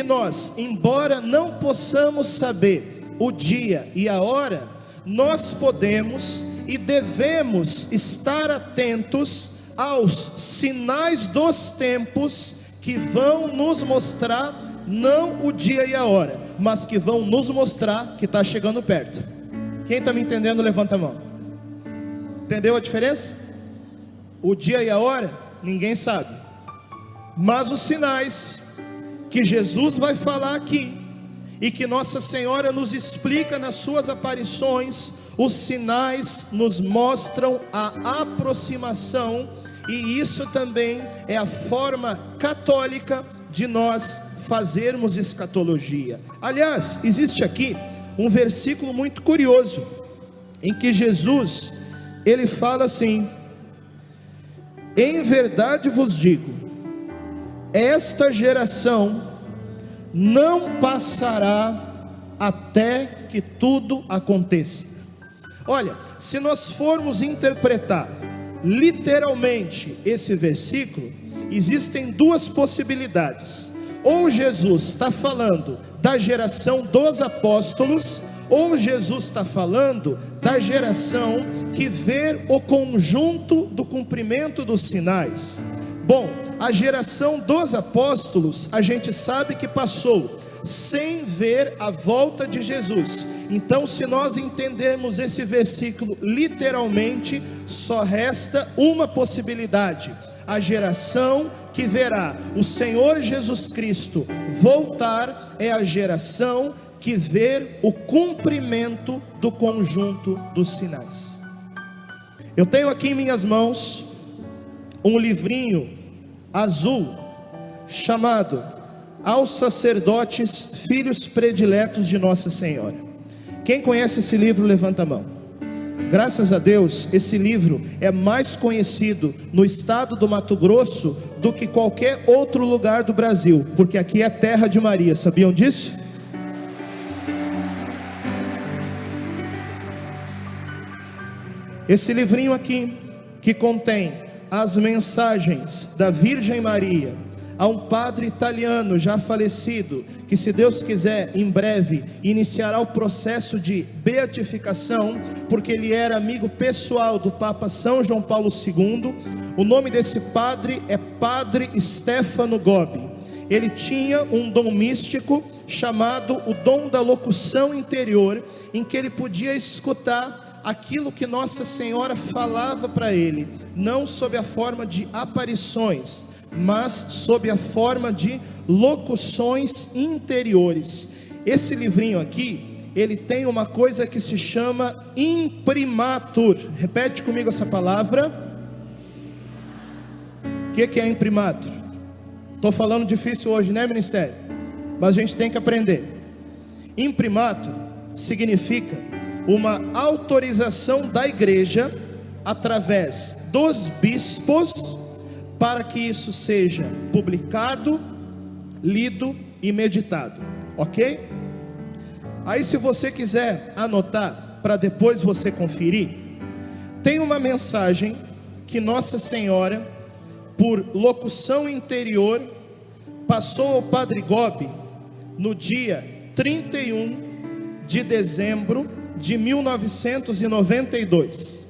nós, embora não possamos saber o dia e a hora, nós podemos e devemos estar atentos aos sinais dos tempos que vão nos mostrar, não o dia e a hora, mas que vão nos mostrar que está chegando perto. Quem está me entendendo, levanta a mão. Entendeu a diferença? O dia e a hora, ninguém sabe, mas os sinais que Jesus vai falar aqui, e que Nossa Senhora nos explica nas suas aparições, os sinais nos mostram a aproximação, e isso também é a forma católica de nós fazermos escatologia. Aliás, existe aqui um versículo muito curioso, em que Jesus, ele fala assim: em verdade vos digo, esta geração não passará até que tudo aconteça. Olha, se nós formos interpretar literalmente esse versículo, existem duas possibilidades. Ou Jesus está falando da geração dos apóstolos, ou Jesus está falando da geração que vê o conjunto do cumprimento dos sinais. Bom, a geração dos apóstolos, a gente sabe que passou sem ver a volta de Jesus. Então, se nós entendermos esse versículo literalmente, só resta uma possibilidade: a geração que verá o Senhor Jesus Cristo voltar é a geração que vê o cumprimento do conjunto dos sinais. Eu tenho aqui em minhas mãos um livrinho azul chamado Aos Sacerdotes, Filhos Prediletos de Nossa Senhora. Quem conhece esse livro, levanta a mão. Graças a Deus, esse livro é mais conhecido no estado do Mato Grosso do que qualquer outro lugar do Brasil, porque aqui é terra de Maria, sabiam disso? Esse livrinho aqui, que contém as mensagens da Virgem Maria a um padre italiano já falecido, que, se Deus quiser, em breve iniciará o processo de beatificação, porque ele era amigo pessoal do Papa São João Paulo II. O nome desse padre é Padre Stefano Gobbi. Ele tinha um dom místico chamado o dom da locução interior, em que ele podia escutar aquilo que Nossa Senhora falava para ele, não sob a forma de aparições, mas sob a forma de locuções interiores. Esse livrinho aqui, ele tem uma coisa que se chama imprimatur. Repete comigo essa palavra. O que é imprimatur? Estou falando difícil hoje, né, ministério? Mas a gente tem que aprender. Imprimatur significa uma autorização da igreja através dos bispos para que isso seja publicado, lido e meditado, ok? Aí, se você quiser anotar para depois você conferir, tem uma mensagem que Nossa Senhora, por locução interior, passou ao Padre Gobbi no dia 31 de dezembro de 1992,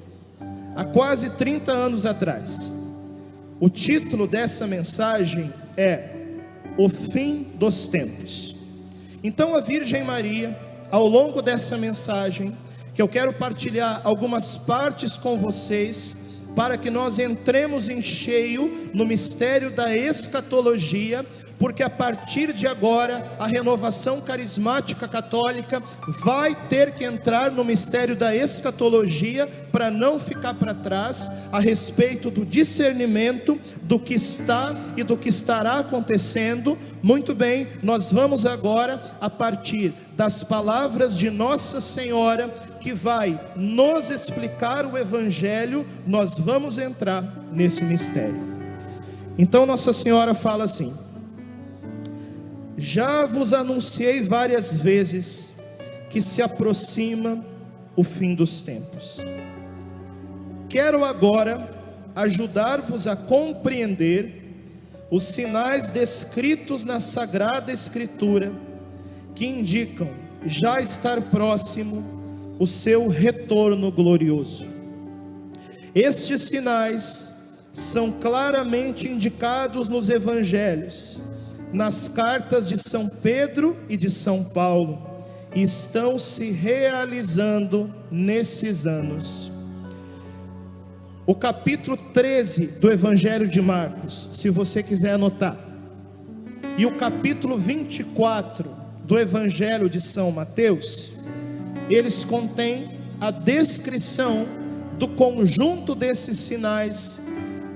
há quase 30 anos atrás. O título dessa mensagem é O Fim dos Tempos. Então a Virgem Maria, ao longo dessa mensagem, que eu quero partilhar algumas partes com vocês, para que nós entremos em cheio no mistério da escatologia, porque a partir de agora a renovação carismática católica vai ter que entrar no mistério da escatologia, para não ficar para trás a respeito do discernimento do que está e do que estará acontecendo. Muito bem, nós vamos agora, a partir das palavras de Nossa Senhora, que vai nos explicar o Evangelho, nós vamos entrar nesse mistério. Então Nossa Senhora fala assim: já vos anunciei várias vezes que se aproxima o fim dos tempos. Quero agora ajudar-vos a compreender os sinais descritos na Sagrada Escritura, que indicam já estar próximo o seu retorno glorioso. Estes sinais são claramente indicados nos evangelhos, nas cartas de São Pedro e de São Paulo, e estão se realizando nesses anos. O capítulo 13 do Evangelho de Marcos, se você quiser anotar, e o capítulo 24 do Evangelho de São Mateus, eles contêm a descrição do conjunto desses sinais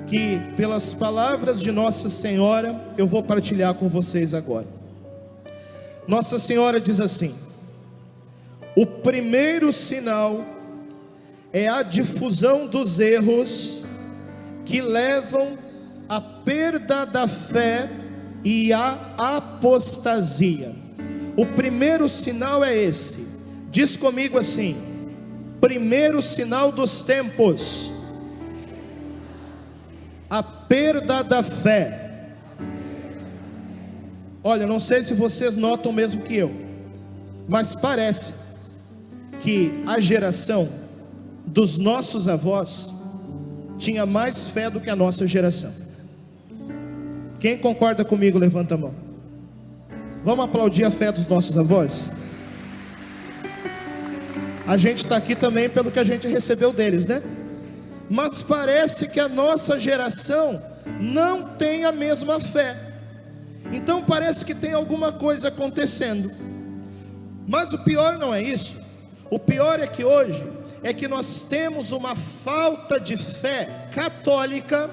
que, pelas palavras de Nossa Senhora, eu vou partilhar com vocês agora. Nossa Senhora diz assim: o primeiro sinal é a difusão dos erros que levam à perda da fé e à apostasia. O primeiro sinal é esse. Diz comigo assim: primeiro sinal dos tempos, a perda da fé. Olha, não sei se vocês notam mesmo que eu, mas parece que a geração dos nossos avós tinha mais fé do que a nossa geração. Quem concorda comigo, levanta a mão. Vamos aplaudir a fé dos nossos avós? A gente está aqui também pelo que a gente recebeu deles, né? Mas parece que a nossa geração não tem a mesma fé. Então parece que tem alguma coisa acontecendo. Mas o pior não é isso. O pior é que hoje nós temos uma falta de fé católica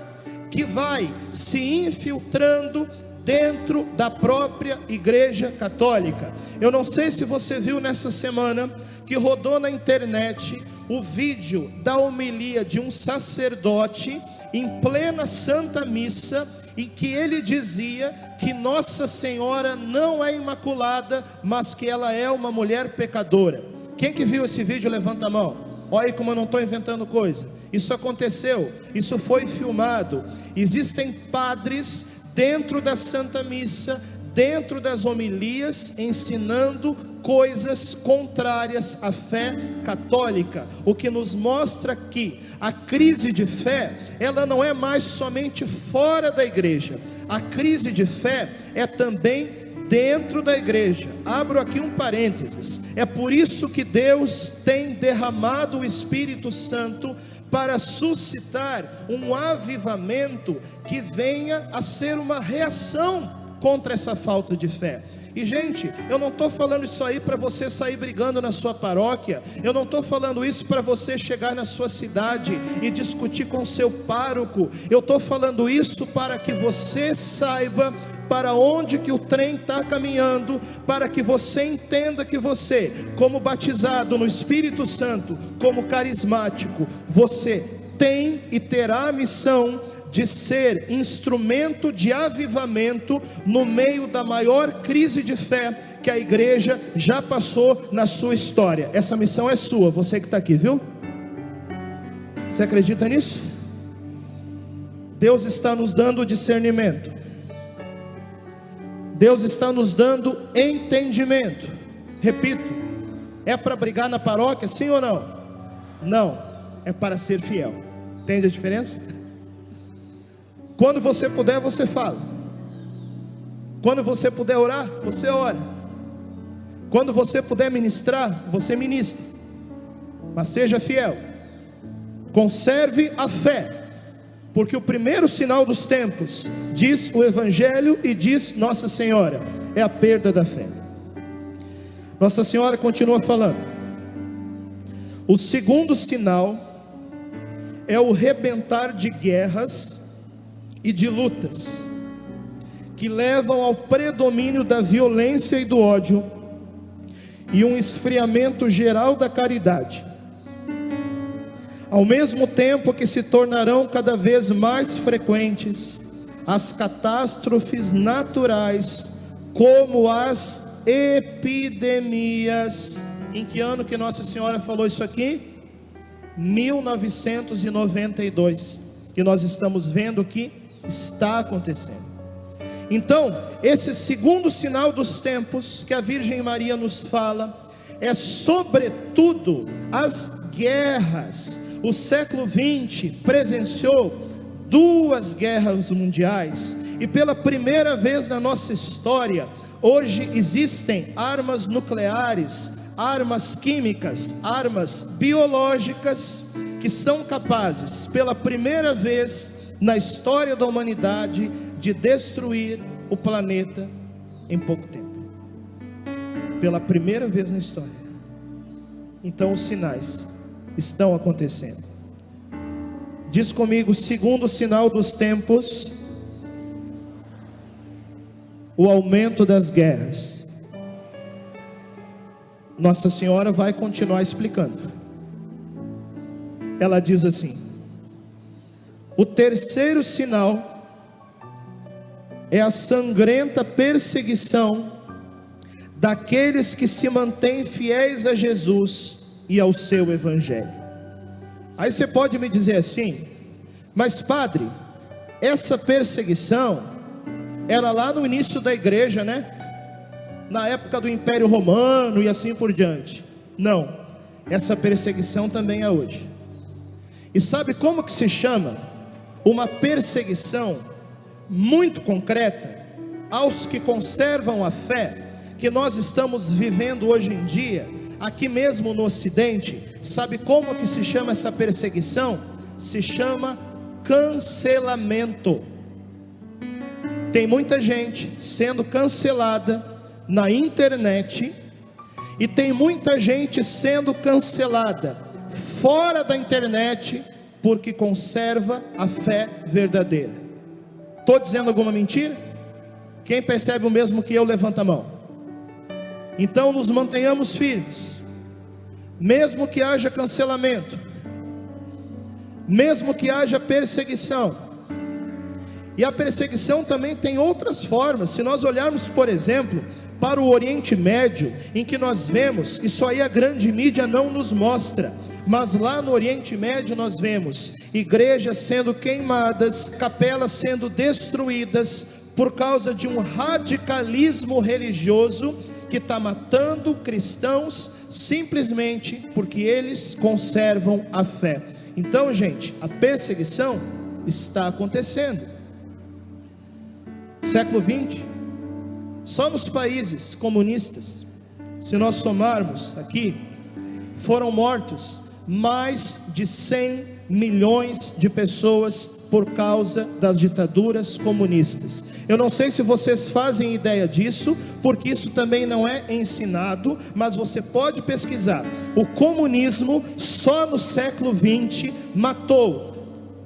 que vai se infiltrando dentro da própria Igreja Católica. Eu não sei se você viu nessa semana que rodou na internet o vídeo da homilia de um sacerdote em plena Santa Missa, em que ele dizia que Nossa Senhora não é imaculada, mas que ela é uma mulher pecadora. Quem que viu esse vídeo, levanta a mão. Olha aí como eu não estou inventando coisa. Isso aconteceu, isso foi filmado. Existem padres dentro da Santa Missa, dentro das homilias, ensinando coisas contrárias à fé católica. O que nos mostra que a crise de fé, ela não é mais somente fora da igreja. A crise de fé é também dentro da igreja. Abro aqui um parênteses. É por isso que Deus tem derramado o Espírito Santo para suscitar um avivamento que venha a ser uma reação contra essa falta de fé. E gente, eu não estou falando isso aí para você sair brigando na sua paróquia. Eu não estou falando isso para você chegar na sua cidade e discutir com seu pároco. Eu estou falando isso para que você saiba para onde que o trem está caminhando, para que você entenda que você, como batizado no Espírito Santo, como carismático, você tem e terá a missão de ser instrumento de avivamento no meio da maior crise de fé que a igreja já passou na sua história. Essa missão é sua, você que está aqui, viu? Você acredita nisso? Deus está nos dando discernimento, Deus está nos dando entendimento. Repito, é para brigar na paróquia, sim ou não? Não, é para ser fiel. Entende a diferença? Quando você puder, você fala. Quando você puder orar, você ora. Quando você puder ministrar, você ministra. Mas seja fiel. Conserve a fé. Porque o primeiro sinal dos tempos, diz o Evangelho e diz Nossa Senhora, é a perda da fé. Nossa Senhora continua falando. O segundo sinal é o rebentar de guerras e de lutas, que levam ao predomínio da violência e do ódio, e um esfriamento geral da caridade, ao mesmo tempo que se tornarão cada vez mais frequentes as catástrofes naturais, como as epidemias. Em que ano que Nossa Senhora falou isso aqui? 1992. E nós estamos vendo que está acontecendo. Então, esse segundo sinal dos tempos que a Virgem Maria nos fala é sobretudo as guerras. O século XX presenciou 2 guerras mundiais, e pela primeira vez na nossa história, hoje existem armas nucleares, armas químicas, armas biológicas, que são capazes, pela primeira vez na história da humanidade, de destruir o planeta em pouco tempo. Pela primeira vez na história. Então os sinais estão acontecendo. Diz comigo: segundo sinal dos tempos, o aumento das guerras. Nossa Senhora vai continuar explicando. Ela diz assim: o terceiro sinal é a sangrenta perseguição daqueles que se mantêm fiéis a Jesus e ao seu evangelho. Aí você pode me dizer assim: mas padre, essa perseguição era lá no início da igreja, né? Na época do Império Romano e assim por diante. Não, essa perseguição também é hoje. E sabe como que se chama? Uma perseguição muito concreta aos que conservam a fé, que nós estamos vivendo hoje em dia, aqui mesmo no Ocidente. Sabe como que se chama essa perseguição? Se chama cancelamento. Tem muita gente sendo cancelada na internet, e tem muita gente sendo cancelada fora da internet, porque conserva a fé verdadeira. Estou dizendo alguma mentira? Quem percebe o mesmo que eu, levanta a mão. Então nos mantenhamos firmes, mesmo que haja cancelamento, mesmo que haja perseguição. E a perseguição também tem outras formas. Se nós olharmos, por exemplo, para o Oriente Médio, em que nós vemos, isso aí a grande mídia não nos mostra, mas lá no Oriente Médio nós vemos igrejas sendo queimadas, capelas sendo destruídas, por causa de um radicalismo religioso que está matando cristãos, simplesmente porque eles conservam a fé. Então, gente, a perseguição está acontecendo. Século XX, só nos países comunistas, se nós somarmos aqui, foram mortos mais de 100 milhões de pessoas por causa das ditaduras comunistas. Eu não sei se vocês fazem ideia disso, porque isso também não é ensinado, mas você pode pesquisar. O comunismo só no século XX matou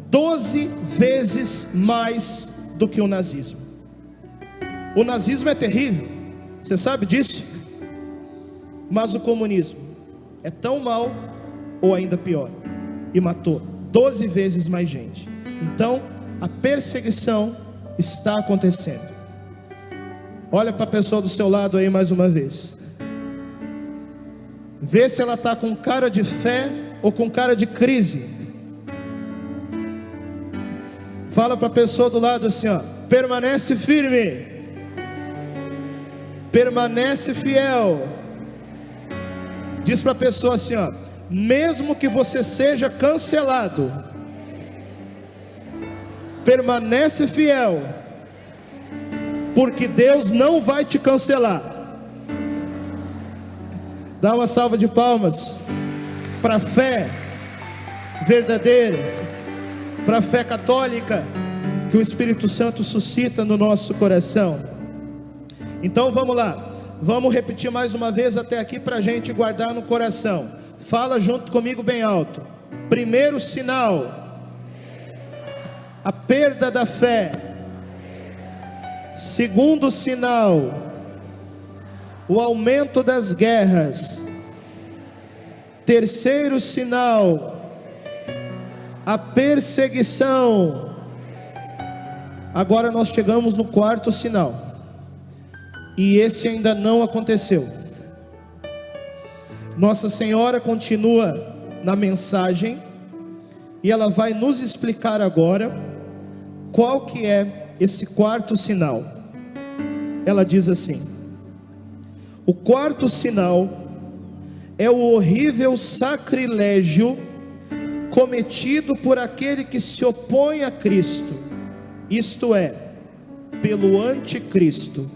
12 vezes mais do que o nazismo. O nazismo é terrível, você sabe disso? Mas o comunismo é tão mal ou ainda pior, e matou 12 vezes mais gente. Então a perseguição está acontecendo. Olha para a pessoa do seu lado aí mais uma vez. Vê se ela está com cara de fé ou com cara de crise. Fala para a pessoa do lado assim, ó: permanece firme, permanece fiel. Diz para a pessoa assim, ó: mesmo que você seja cancelado, permanece fiel, porque Deus não vai te cancelar. Dá uma salva de palmas para a fé verdadeira, para a fé católica que o Espírito Santo suscita no nosso coração. Então vamos lá, vamos repetir mais uma vez até aqui para a gente guardar no coração. Fala junto comigo bem alto. Primeiro sinal, a perda da fé. Segundo sinal, o aumento das guerras. Terceiro sinal, a perseguição. Agora nós chegamos no quarto sinal, e esse ainda não aconteceu. Nossa Senhora continua na mensagem, e ela vai nos explicar agora qual que é esse quarto sinal. ela diz assim: o quarto sinal é o horrível sacrilégio cometido por aquele que se opõe a Cristo, isto é, pelo anticristo.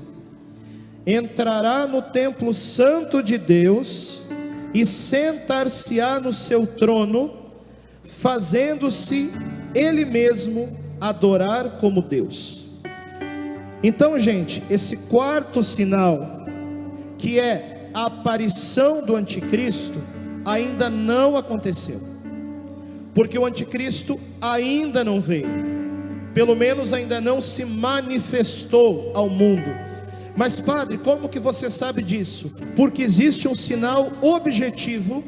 Entrará no templo santo de Deus e sentar-se-á no seu trono, fazendo-se ele mesmo adorar como Deus. Então, gente, esse quarto sinal, que é a aparição do anticristo, ainda não aconteceu, porque o anticristo ainda não veio, pelo menos ainda não se manifestou ao mundo. Mas padre, como que você sabe disso? Porque existe um sinal objetivo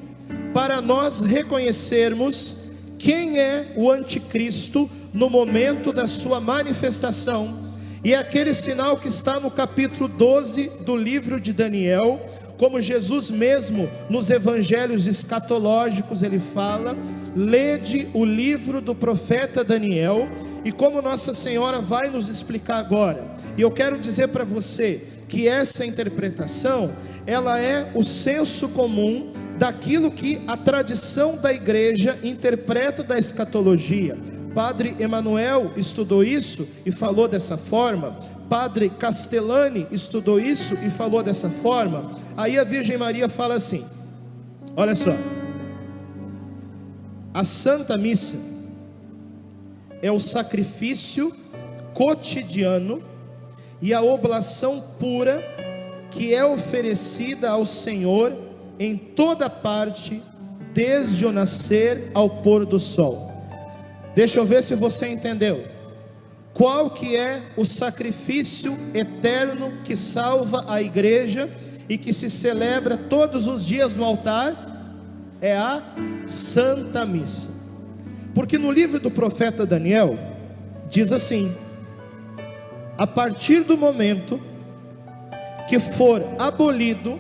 para nós reconhecermos quem é o anticristo no momento da sua manifestação. E é aquele sinal que está no capítulo 12 do livro de Daniel, como Jesus mesmo nos evangelhos escatológicos ele fala: lede o livro do profeta Daniel, e como Nossa Senhora vai nos explicar agora. E eu quero dizer para você que essa interpretação, ela é o senso comum daquilo que a tradição da igreja interpreta da escatologia. Padre Emanuel estudou isso e falou dessa forma. Padre Castellani estudou isso e falou dessa forma. Aí a Virgem Maria fala assim: olha só, a Santa Missa é o sacrifício cotidiano e a oblação pura que é oferecida ao Senhor em toda parte, desde o nascer ao pôr do sol. Deixa eu ver se você entendeu. Qual que é o sacrifício eterno que salva a igreja e que se celebra todos os dias no altar? É a Santa Missa. Porque no livro do profeta Daniel diz assim: a partir do momento que for abolido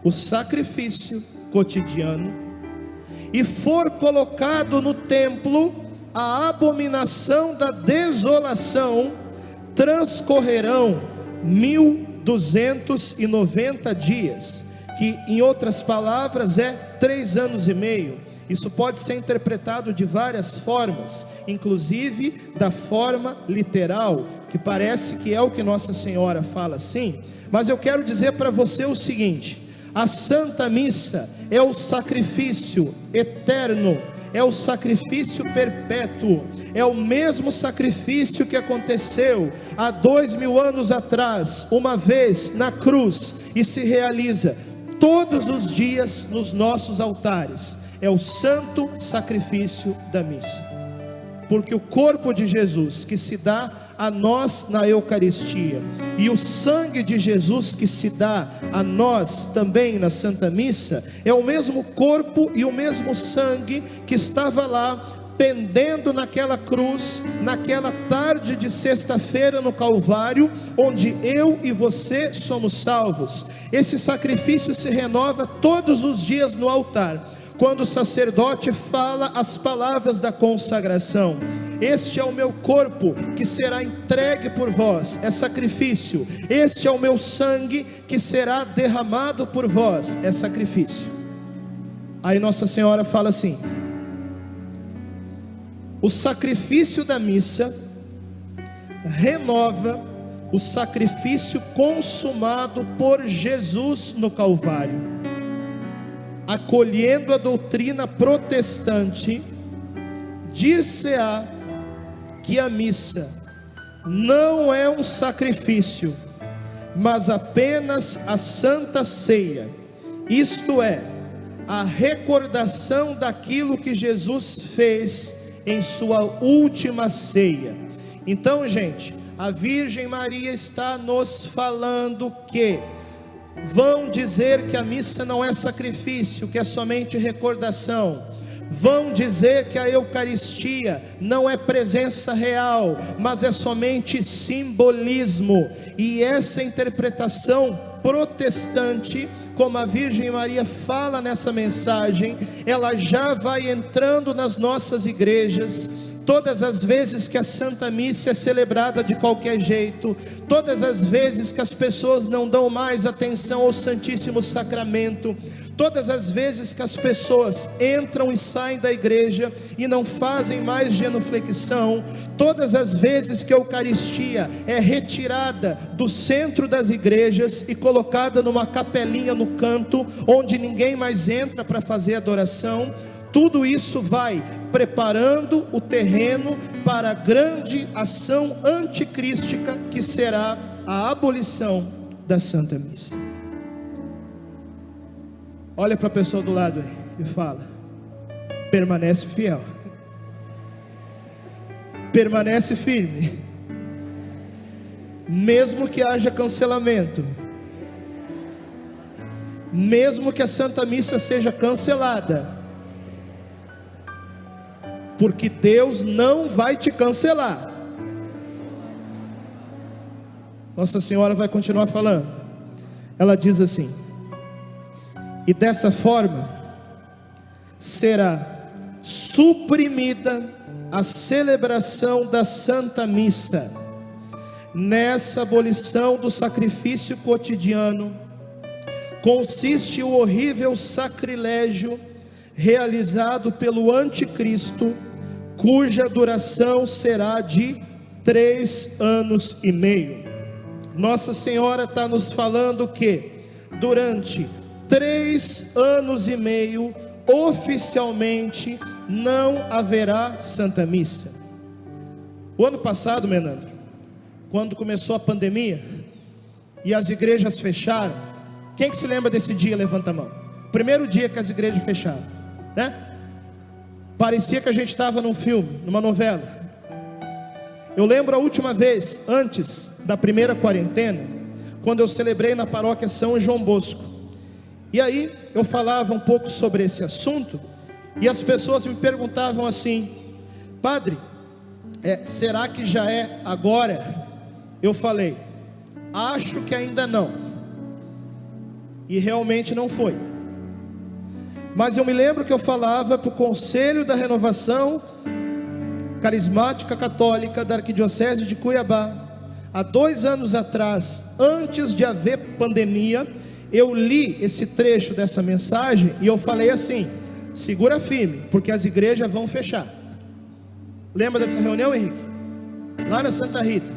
o sacrifício cotidiano e for colocado no templo a abominação da desolação, transcorrerão 1290 dias, que em outras palavras é 3 anos e meio. Isso pode ser interpretado de várias formas, inclusive da forma literal, que parece que é o que Nossa Senhora fala assim. Mas eu quero dizer para você o seguinte: a Santa Missa é o sacrifício eterno, é o sacrifício perpétuo, é o mesmo sacrifício que aconteceu há 2000 anos atrás, uma vez na cruz, e se realiza todos os dias nos nossos altares. É o santo sacrifício da missa, porque o corpo de Jesus que se dá a nós na Eucaristia, e o sangue de Jesus que se dá a nós também na Santa Missa, é o mesmo corpo e o mesmo sangue que estava lá pendendo naquela cruz, naquela tarde de sexta-feira no Calvário, onde eu e você somos salvos. Esse sacrifício se renova todos os dias no altar, quando o sacerdote fala as palavras da consagração: este é o meu corpo que será entregue por vós, é sacrifício. Este é o meu sangue que será derramado por vós, é sacrifício. Aí Nossa Senhora fala assim: o sacrifício da missa renova o sacrifício consumado por Jesus no Calvário. Acolhendo a doutrina protestante, dir-se-á que a missa não é um sacrifício, mas apenas a Santa Ceia, isto é, a recordação daquilo que Jesus fez em sua última ceia. Então, gente, a Virgem Maria está nos falando que vão dizer que a missa não é sacrifício, que é somente recordação. Vão dizer que a Eucaristia não é presença real, mas é somente simbolismo. E essa interpretação protestante, como a Virgem Maria fala nessa mensagem, ela já vai entrando nas nossas igrejas, todas as vezes que a Santa Missa é celebrada de qualquer jeito, todas as vezes que as pessoas não dão mais atenção ao Santíssimo Sacramento, todas as vezes que as pessoas entram e saem da igreja e não fazem mais genuflexão, todas as vezes que a Eucaristia é retirada do centro das igrejas e colocada numa capelinha no canto, onde ninguém mais entra para fazer adoração, tudo isso vai preparando o terreno para a grande ação anticrística, que será a abolição da Santa Missa. Olha para a pessoa do lado aí e fala: permanece fiel, permanece firme, mesmo que haja cancelamento, mesmo que a Santa Missa seja cancelada, porque Deus não vai te cancelar. Nossa Senhora vai continuar falando. Ela diz assim: e dessa forma será suprimida a celebração da Santa Missa. Nessa abolição do sacrifício cotidiano consiste o horrível sacrilégio realizado pelo anticristo, cuja duração será de 3 anos e meio. Nossa Senhora está nos falando que durante 3 anos e meio, oficialmente, não haverá Santa Missa. O ano passado, Menandro, quando começou a pandemia e as igrejas fecharam, quem que se lembra desse dia? Levanta a mão. Primeiro dia que as igrejas fecharam, né? Parecia que a gente estava num filme, numa novela. Eu lembro a última vez, antes da primeira quarentena, quando eu celebrei na paróquia São João Bosco. E aí eu falava um pouco sobre esse assunto, e as pessoas me perguntavam assim: padre, será que já é agora? Eu falei: acho que ainda não. E realmente não foi. Mas eu me lembro que eu falava para o Conselho da Renovação Carismática Católica da Arquidiocese de Cuiabá, há 2 anos atrás, antes de haver pandemia. Eu li esse trecho dessa mensagem e eu falei assim: segura firme, porque as igrejas vão fechar. Lembra dessa reunião, Henrique? Lá na Santa Rita.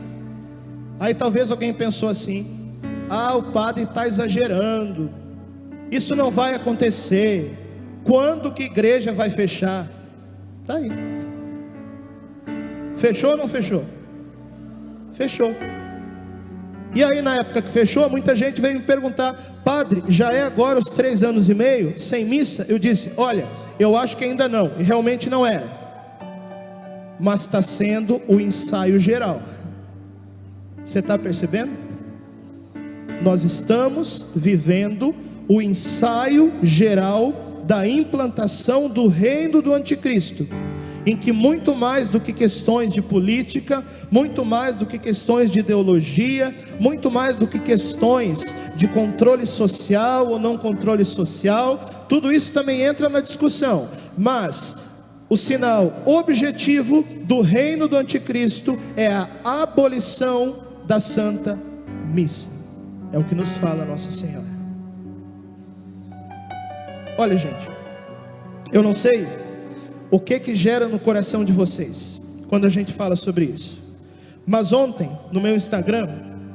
Aí talvez alguém pensou assim: ah, o padre está exagerando, isso não vai acontecer. Quando que a igreja vai fechar? Está aí. Fechou ou não fechou? Fechou. E aí na época que fechou, muita gente veio me perguntar: padre, já é agora os 3 anos e meio sem missa? Eu disse: olha, eu acho que ainda não, e realmente não era, mas está sendo o ensaio geral. Você está percebendo? Nós estamos vivendo o ensaio geral da implantação do reino do anticristo, em que muito mais do que questões de política, muito mais do que questões de ideologia, muito mais do que questões de controle social ou não controle social, tudo isso também entra na discussão, mas o sinal objetivo do reino do anticristo é a abolição da Santa Missa. É o que nos fala Nossa Senhora. Olha, gente, eu não sei o que gera no coração de vocês quando a gente fala sobre isso, mas ontem no meu Instagram,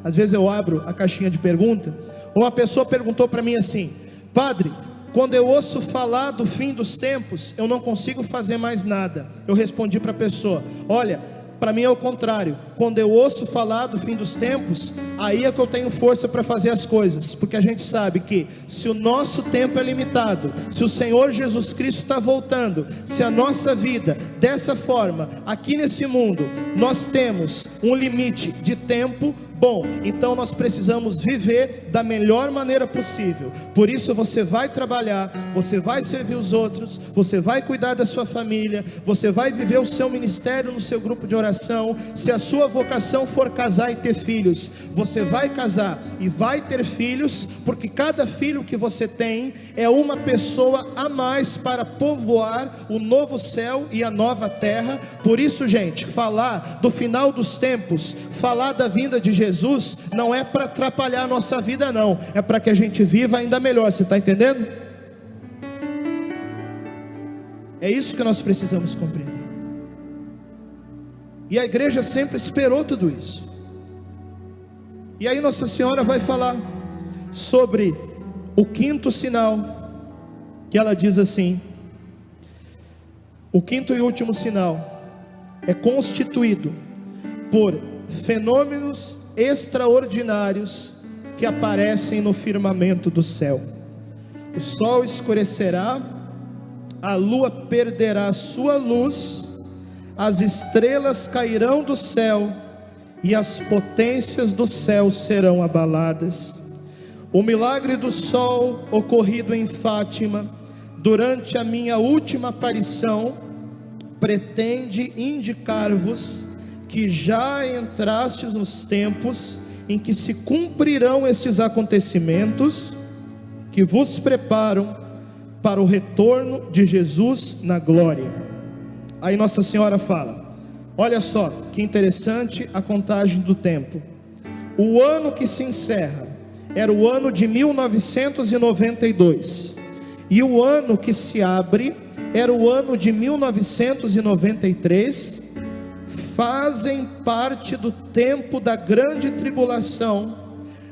às vezes eu abro a caixinha de pergunta, uma pessoa perguntou para mim assim: padre, quando eu ouço falar do fim dos tempos, eu não consigo fazer mais nada. Eu respondi para a pessoa: olha, para mim é o contrário. Quando eu ouço falar do fim dos tempos, aí é que eu tenho força para fazer as coisas, porque a gente sabe que se o nosso tempo é limitado, se o Senhor Jesus Cristo está voltando, se a nossa vida dessa forma, aqui nesse mundo, nós temos um limite de tempo, bom, então nós precisamos viver da melhor maneira possível. Por isso você vai trabalhar, você vai servir os outros, você vai cuidar da sua família, você vai viver o seu ministério no seu grupo de oração. Se a sua vocação for casar e ter filhos, você vai casar, e vai ter filhos, porque cada filho que você tem é uma pessoa a mais para povoar o novo céu e a nova terra. Por isso, gente, falar do final dos tempos, falar da vinda de Jesus, não é para atrapalhar a nossa vida não, é para que a gente viva ainda melhor. Você está entendendo? É isso que nós precisamos compreender. E a igreja sempre esperou tudo isso. E aí Nossa Senhora vai falar sobre o quinto sinal, que ela diz assim: o quinto e último sinal é constituído por fenômenos extraordinários que aparecem no firmamento do céu. O sol escurecerá, a lua perderá a sua luz, as estrelas cairão do céu e as potências do céu serão abaladas. O milagre do sol ocorrido em Fátima durante a minha última aparição pretende indicar-vos que já entrastes nos tempos em que se cumprirão estes acontecimentos que vos preparam para o retorno de Jesus na glória. Aí Nossa Senhora fala: olha só que interessante a contagem do tempo. O ano que se encerra era o ano de 1992, e o ano que se abre era o ano de 1993. Fazem parte do tempo da grande tribulação,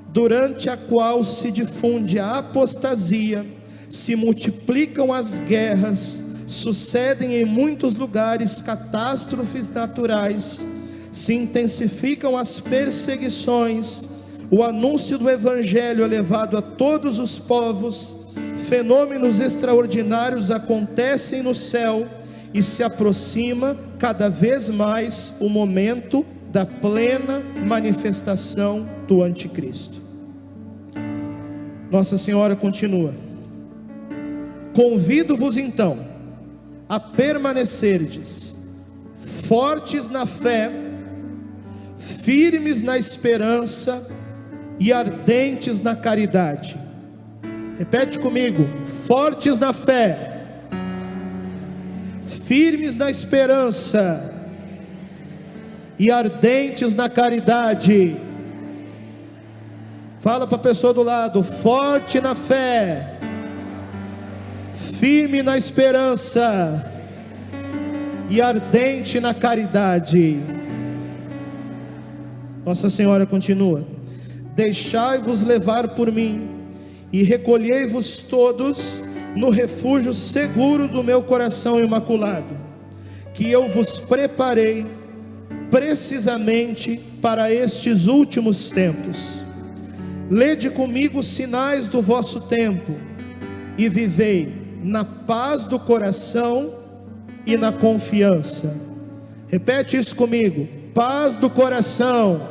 durante a qual se difunde a apostasia, se multiplicam as guerras, sucedem em muitos lugares catástrofes naturais, se intensificam as perseguições, o anúncio do evangelho é levado a todos os povos, fenômenos extraordinários acontecem no céu, e se aproxima cada vez mais o momento da plena manifestação do anticristo. Nossa Senhora continua: convido-vos então a permanecerdes fortes na fé, firmes na esperança e ardentes na caridade. Repete comigo: fortes na fé, firmes na esperança e ardentes na caridade. Fala para a pessoa do lado: forte na fé, firme na esperança e ardente na caridade. Nossa Senhora continua: deixai-vos levar por mim e recolhei-vos todos no refúgio seguro do meu coração imaculado, que eu vos preparei precisamente para estes últimos tempos. Lede comigo os sinais do vosso tempo e vivei na paz do coração e na confiança. Repete isso comigo: paz do coração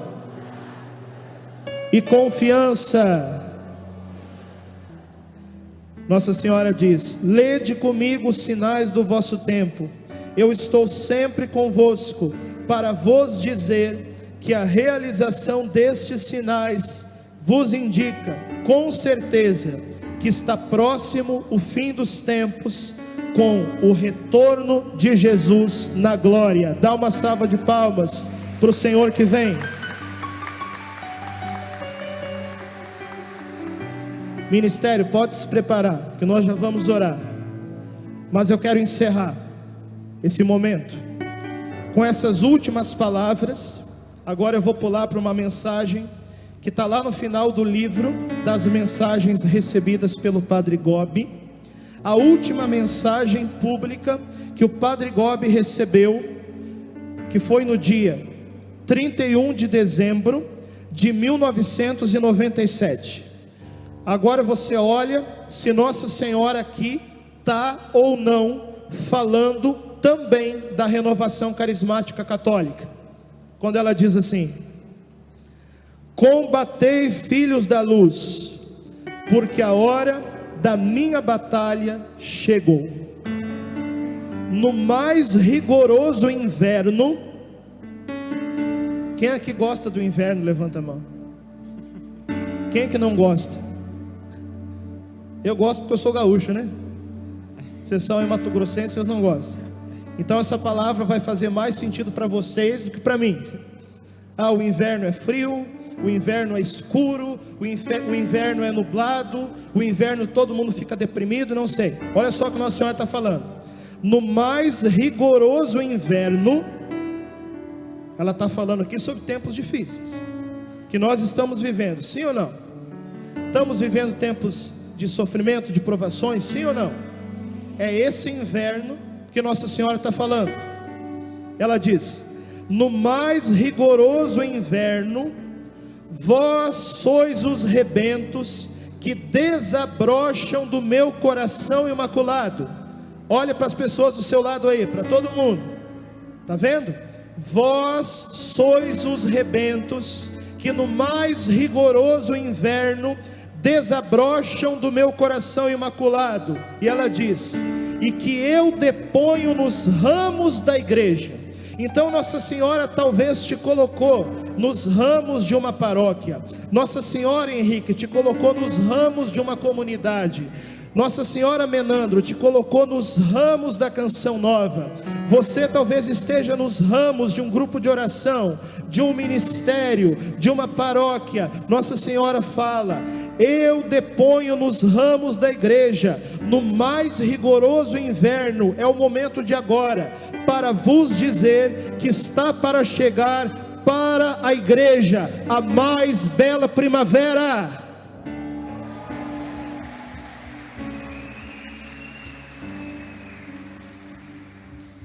e confiança. Nossa Senhora diz: lede comigo os sinais do vosso tempo, eu estou sempre convosco, para vos dizer que a realização destes sinais vos indica com certeza que está próximo o fim dos tempos, com o retorno de Jesus na glória. Dá uma salva de palmas para o Senhor que vem. Ministério, pode se preparar, que nós já vamos orar. Mas eu quero encerrar esse momento com essas últimas palavras. Agora eu vou pular para uma mensagem que está lá no final do livro das mensagens recebidas pelo Padre Gobi. A última mensagem pública que o Padre Gobi recebeu, que foi no dia 31 de dezembro de 1997. Agora você olha se Nossa Senhora aqui está ou não falando também da renovação carismática católica, quando ela diz assim: combatei, filhos da luz, porque a hora da minha batalha chegou. No mais rigoroso inverno, quem é que gosta do inverno? Levanta a mão. Quem é que não gosta? Eu gosto porque eu sou gaúcho, né? Vocês são em Mato Grossense, vocês não gostam. Então essa palavra vai fazer mais sentido para vocês do que para mim. O inverno é frio, o inverno é escuro, o inverno é nublado, o inverno todo mundo fica deprimido, não sei. Olha só o que Nossa Senhora está falando. No mais rigoroso inverno, ela está falando aqui sobre tempos difíceis que nós estamos vivendo, sim ou não? Estamos vivendo tempos de sofrimento, de provações, sim ou não? É esse inverno que Nossa Senhora está falando. Ela diz: no mais rigoroso inverno, vós sois os rebentos que desabrocham do meu coração imaculado. Olha para as pessoas do seu lado aí, para todo mundo, está vendo? Vós sois os rebentos que no mais rigoroso inverno desabrocham do meu coração imaculado. E ela diz: e que eu deponho nos ramos da igreja. Então Nossa Senhora talvez te colocou nos ramos de uma paróquia. Nossa Senhora, Henrique, te colocou nos ramos de uma comunidade. Nossa Senhora, Menandro, te colocou nos ramos da Canção Nova. Você talvez esteja nos ramos de um grupo de oração, de um ministério, de uma paróquia. Nossa Senhora fala: eu deponho nos ramos da igreja, no mais rigoroso inverno, é o momento de agora, para vos dizer que está para chegar para a igreja a mais bela primavera.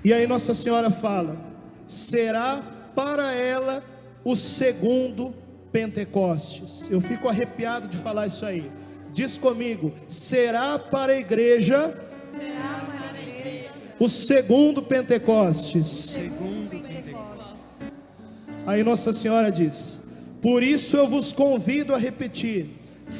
E aí Nossa Senhora fala: será para ela o segundo Pentecostes. Eu fico arrepiado de falar isso aí. Diz comigo: será para a igreja, o segundo Pentecostes. Aí Nossa Senhora diz: por isso eu vos convido a repetir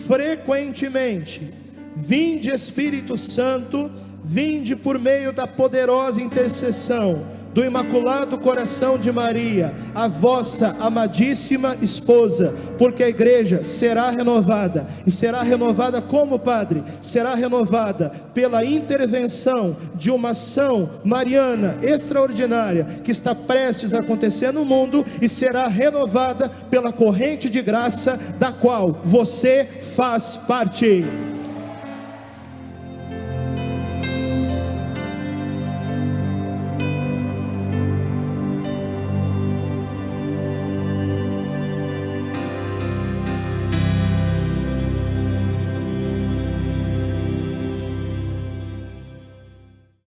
frequentemente: vinde Espírito Santo, vinde por meio da poderosa intercessão do Imaculado Coração de Maria, a vossa amadíssima esposa, porque a igreja será renovada. E será renovada como, Padre? Será renovada pela intervenção de uma ação mariana extraordinária que está prestes a acontecer no mundo, e será renovada pela corrente de graça da qual você faz parte.